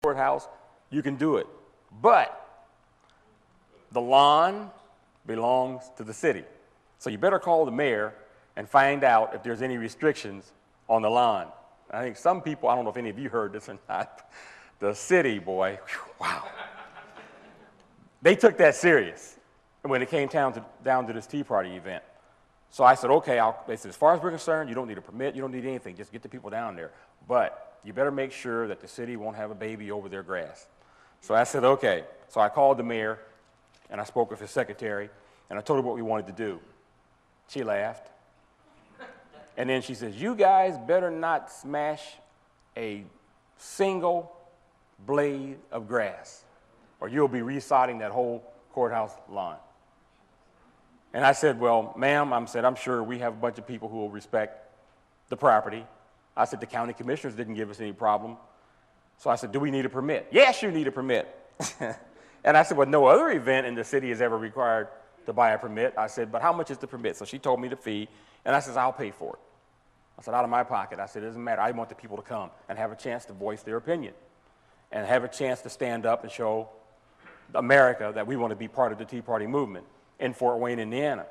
courthouse, you can do it. But the lawn belongs to the city. So you better call the mayor and find out if there's any restrictions on the lawn. I think some people, I don't know if any of you heard this or not, the city, boy, whew, wow. They took that serious when it came down to this Tea Party event. So I said, okay, they said, as far as we're concerned, you don't need a permit, you don't need anything, just get the people down there. But you better make sure that the city won't have a baby over their grass. So I said, okay. So I called the mayor, and I spoke with his secretary, and I told her what we wanted to do. She laughed. And then she says, you guys better not smash a single blade of grass, or you'll be resodding that whole courthouse lawn. And I said, well, ma'am, I'm sure we have a bunch of people who will respect the property. I said, the county commissioners didn't give us any problem. So I said, do we need a permit? Yes, you need a permit. And I said, well, no other event in the city is ever required to buy a permit. I said, but how much is the permit? So she told me the fee, and I said, I'll pay for it. I said, out of my pocket. I said, it doesn't matter. I want the people to come and have a chance to voice their opinion and have a chance to stand up and show America that we want to be part of the Tea Party movement in Fort Wayne, Indiana.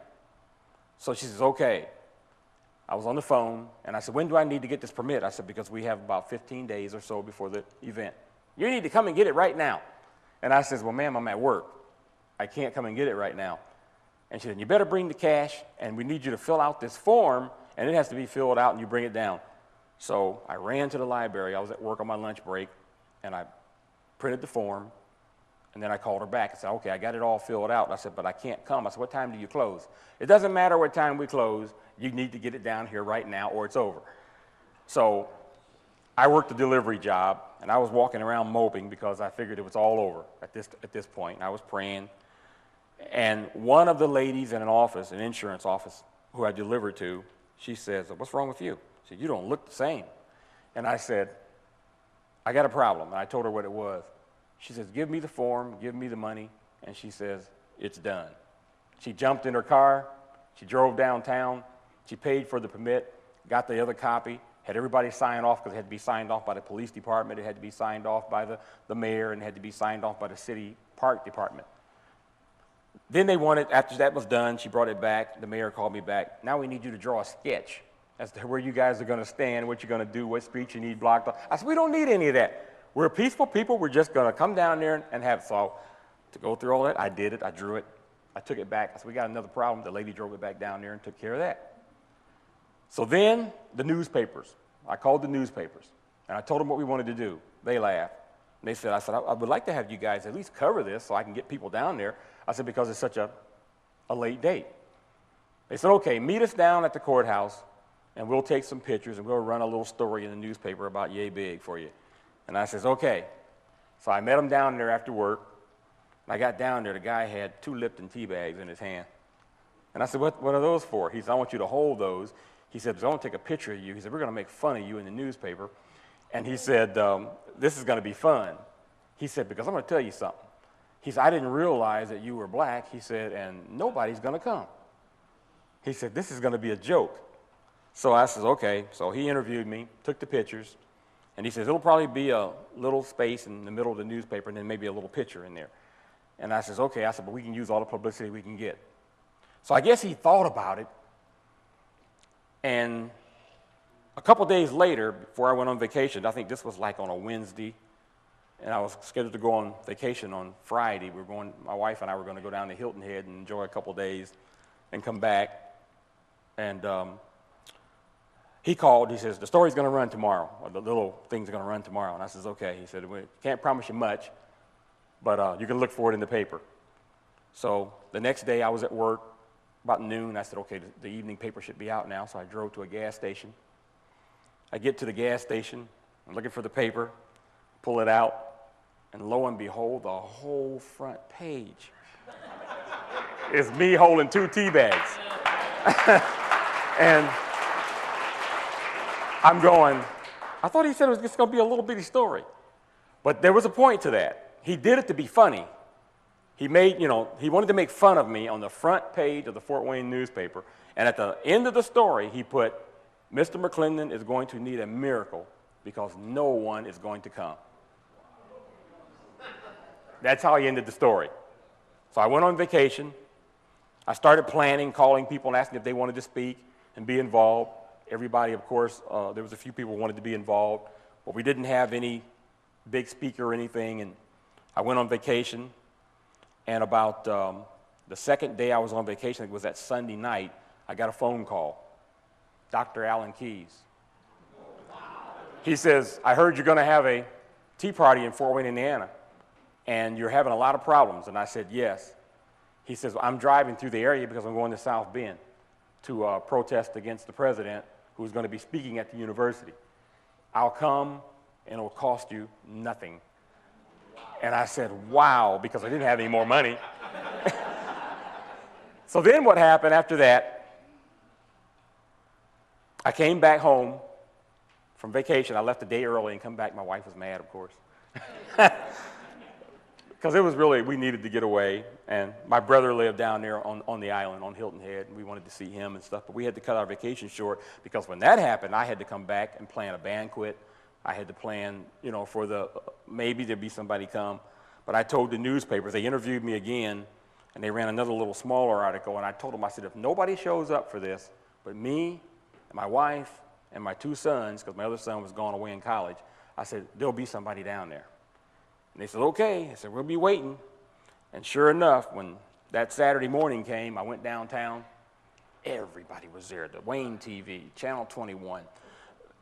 So she says, okay. I was on the phone, and I said, when do I need to get this permit? I said, because we have about 15 days or so before the event. You need to come and get it right now. And I says, well, ma'am, I'm at work. I can't come and get it right now. And she said, you better bring the cash, and we need you to fill out this form, and it has to be filled out, and you bring it down. So I ran to the library. I was at work on my lunch break, and I printed the form, and then I called her back and said, okay, I got it all filled out. And I said, but I can't come. I said, what time do you close? It doesn't matter what time we close. You need to get it down here right now or it's over. So I worked a delivery job, and I was walking around moping because I figured it was all over at this point. And I was praying. And one of the ladies in an insurance office, who I delivered to, she says, what's wrong with you? She said, you don't look the same. And I said, I got a problem. And I told her what it was. She says, give me the form, give me the money, and she says, it's done. She jumped in her car, she drove downtown, she paid for the permit, got the other copy, had everybody sign off because it had to be signed off by the police department, it had to be signed off by the mayor, and it had to be signed off by the city park department. Then they wanted, after that was done, she brought it back, the mayor called me back, now we need you to draw a sketch as to where you guys are going to stand, what you're going to do, what streets you need blocked off. I said, we don't need any of that. We're peaceful people. We're just going to come down there and have it. So to go through all that, I did it. I drew it. I took it back. I said, we got another problem. The lady drove it back down there and took care of that. So then the newspapers. I called the newspapers, and I told them what we wanted to do. They laughed. And they said, I would like to have you guys at least cover this so I can get people down there. I said, because it's such a late date. They said, okay, meet us down at the courthouse, and we'll take some pictures, and we'll run a little story in the newspaper about yay big for you. And I says, okay. So I met him down there after work. I got down there. The guy had 2 Lipton tea bags in his hand. And I said, what are those for? He said, I want you to hold those. He said, because I want to take a picture of you. He said, we're going to make fun of you in the newspaper. And he said, this is going to be fun. He said, because I'm going to tell you something. He said, I didn't realize that you were black. He said, and nobody's going to come. He said, this is going to be a joke. So I said, okay. So he interviewed me, took the pictures. And he says, it'll probably be a little space in the middle of the newspaper and then maybe a little picture in there. And I says, okay. I said, but we can use all the publicity we can get. So I guess he thought about it. And a couple days later, before I went on vacation, I think this was like on a Wednesday, and I was scheduled to go on vacation on Friday. My wife and I were going to go down to Hilton Head and enjoy a couple days and come back. And he called. He says, the story's going to run tomorrow, or the little thing's going to run tomorrow. And I says, okay. He said, we can't promise you much, but you can look for it in the paper. So the next day I was at work about noon. I said, okay, the evening paper should be out now. So I drove to a gas station. I get to the gas station. I'm looking for the paper, pull it out, and lo and behold, the whole front page is me holding 2 tea bags. And I'm going, I thought he said it was just going to be a little bitty story. But there was a point to that. He did it to be funny. He wanted to make fun of me on the front page of the Fort Wayne newspaper. And at the end of the story, he put, Mr. McClendon is going to need a miracle because no one is going to come. That's how he ended the story. So I went on vacation. I started planning, calling people and asking if they wanted to speak and be involved. Everybody, of course, there was a few people who wanted to be involved, but we didn't have any big speaker or anything. And I went on vacation, and about the second day I was on vacation, it was that Sunday night, I got a phone call. Dr. Allen Keyes. He says, I heard you're going to have a tea party in Fort Wayne, Indiana, and you're having a lot of problems. And I said, yes. He says, I'm driving through the area because I'm going to South Bend to protest against the president who's going to be speaking at the university. I'll come, and it will cost you nothing. And I said, wow, because I didn't have any more money. So then what happened after that, I came back home from vacation. I left a day early and come back. My wife was mad, of course. Because it was really, we needed to get away. And my brother lived down there on the island, on Hilton Head, and we wanted to see him and stuff. But we had to cut our vacation short because when that happened, I had to come back and plan a banquet. I had to plan, you know, for maybe there'd be somebody come. But I told the newspapers, they interviewed me again, and they ran another little smaller article. And I told them, I said, if nobody shows up for this but me and my wife and my two sons, because my other son was going away in college, I said, there'll be somebody down there. And they said, okay. I said, we'll be waiting. And sure enough, when that Saturday morning came, I went downtown. Everybody was there. The Wayne TV, Channel 21,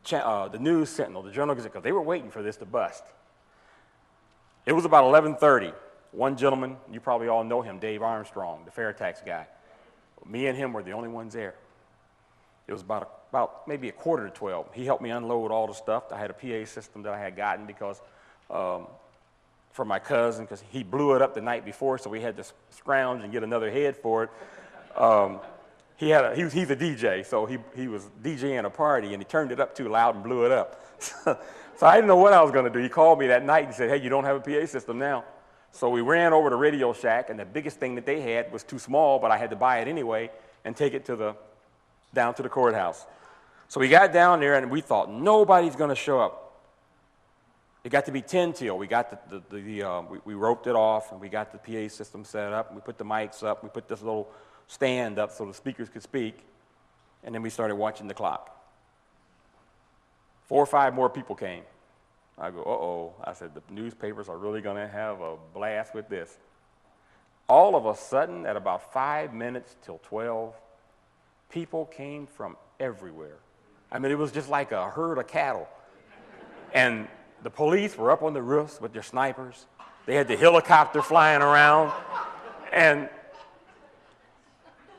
the News Sentinel, the Journal Gazette, because they were waiting for this to bust. It was about 11:30. One gentleman, you probably all know him, Dave Armstrong, the fair tax guy. Me and him were the only ones there. It was about maybe 11:45. He helped me unload all the stuff. I had a PA system that I had gotten because for my cousin, because he blew it up the night before, so we had to scrounge and get another head for it. He's a DJ, so he was DJing a party, and he turned it up too loud and blew it up. So I didn't know what I was going to do. He called me that night and said, hey, you don't have a PA system now. So we ran over to Radio Shack, and the biggest thing that they had was too small, but I had to buy it anyway and take it down to the courthouse. So we got down there, and we thought, nobody's going to show up. It got to be 10 till. We got we roped it off, and we got the PA system set up, and we put the mics up, we put this little stand up so the speakers could speak, and then we started watching the clock. 4 or 5 more people came. I go, uh-oh. I said, the newspapers are really going to have a blast with this. All of a sudden, at about 5 minutes till 12, people came from everywhere. I mean, it was just like a herd of cattle. And the police were up on the roofs with their snipers. They had the helicopter flying around. And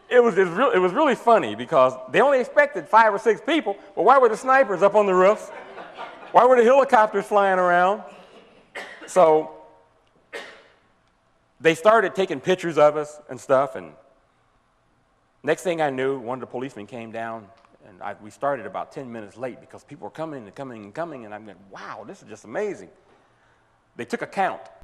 it was really funny because they only expected 5 or 6 people, but why were the snipers up on the roofs? Why were the helicopters flying around? So they started taking pictures of us and stuff, and next thing I knew, one of the policemen came down, and we started about 10 minutes late because people were coming and coming and coming, and I'm going, wow, this is just amazing. They took a count.